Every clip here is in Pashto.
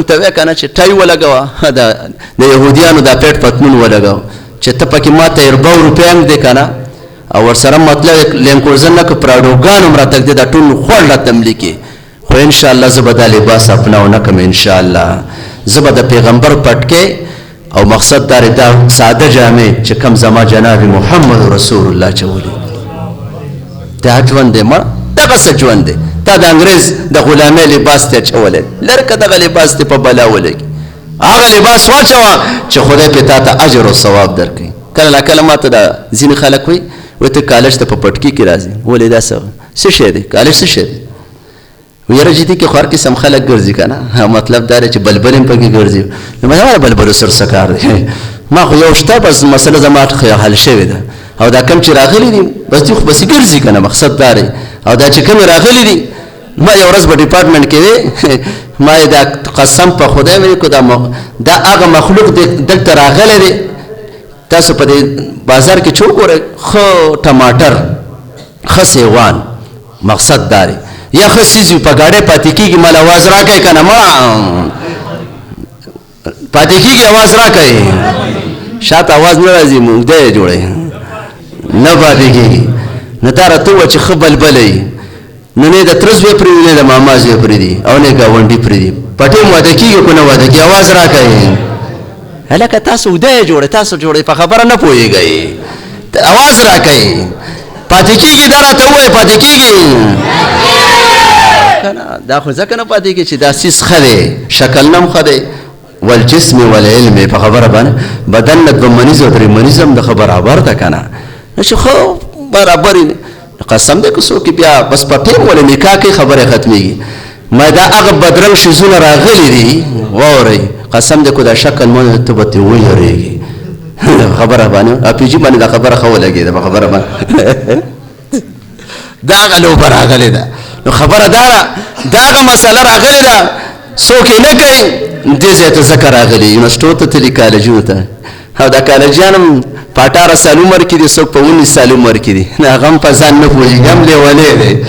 ته وې کنه چې ټای ولګوا د يهوديانو د پیټ پتمون ولګاو چې ته پکې ماته 40 روپۍ هم دې کنه او ورسره مطلب لینکورزن نه پراډوګان هم راته دې دا ټول خور راته ملي خو ان شاء الله زه به دا لباس اپناو نه کوم ان شاء الله زه به د پیغمبر پټکې او مقصد دا ساده جامې چې کم زما جناب محمد رسول الله چولي دا ژوند دی ما دغه څه ژوند دی تا د انګريز د غلامۍ لباس ته چولې لرکه دغه لباس ته په بلا ولګي هغه لباس واچوه چې خدای په تا ته اجر او ثواب درکړي کله کله ماته دا ځینې خلک وایي ته کالج ته په پټکي کې راځي ولې دا څه شی دی کالج څه شی دی ویره جدي کې خور کې سم خلک ګرځي کنه مطلب دا چې بلبل هم پکې ګرځي نو ما بلبل سر سکار دی ما خو یو شته بس مسله زما حل شوی ده او دا کم چې راغلي دي بس دی خو بس ګرځي کنه مقصد دا دی او دا چې کم راغلي دي ما یو ورځ په ډپارټمنټ کې ما دا قسم په خدای مې کو دا هغه مخلوق دلته راغلی دی تاسو په بازار کې چوک وره خو ټماټر خو سیوان مقصد دا دی یا خصيزي په گاډي پاتې کیږي مال आवाज راکې کنه ما پاتې کیږي आवाज راکې شاته आवाज نه راځي مونږ دې جوړې نه پاتې کیږي نه دا راته چې خبل بلې نه نه د ترز به پرې نه د ماما زه پرې دي او نه گاونډي پرې دي پټې مو ده کیږي کو نه وده کی आवाज راکې هلکه تاسو دې جوړې تاسو جوړې په خبره نه پويږئ आवाज راکې پاتې کیږي دا راته وای پاتې کیږي دا خو ځکه نه پاتې کیږي چې دا سیس خده شکل نم خده والجسم والعلم په خبره باندې بدن د منیز او درې منیزم د خبره برابر ده کنه نشو خو برابر قسم دې کو سو کې بیا بس پټه ولې نکاح کې خبره ختميږي ما دا هغه بدرنګ شزونه راغلي دي ووري قسم دې کو دا شکل مونږ ته به ویریږي خبره باندې اپیجی باندې دا خبره خو لګي دا خبره باندې دا غلو براغلی دا نو خبره داغه مسله راغلی دا څوک نه کوي دې ځای ته ذکر راغلی یونیورسيټو ته تللی کالجونو ته او دا کالجیانم په 18 سال عمر کې دي څوک په 19 سال عمر کې دي هغه هم په ځان نه پوهېږي هم لیونی دی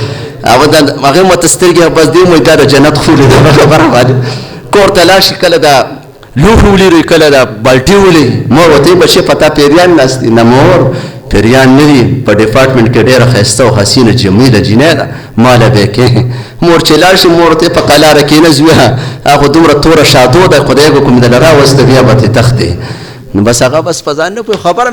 هغه هغه ماته سترګې بس دې مو دا د جنت خولې ده خبره باندې کور ته لاړ شي کله دا لوښ ولي کله دا بالټي ولي مور ورته بچې پتا پیریان ناست نه مور پیریان نه دي په ډپارټمنټ کې ډېره ښایسته او حسینه جمیله جینۍ ده ماله به کې مور چې لاړ شي مور ته په قلاره کېنځوي هغه دومره توره شادو ده خدای کوم دلته راوسته بیا به تختې نو بس هغه بس په ځان نه پوهېږي خبره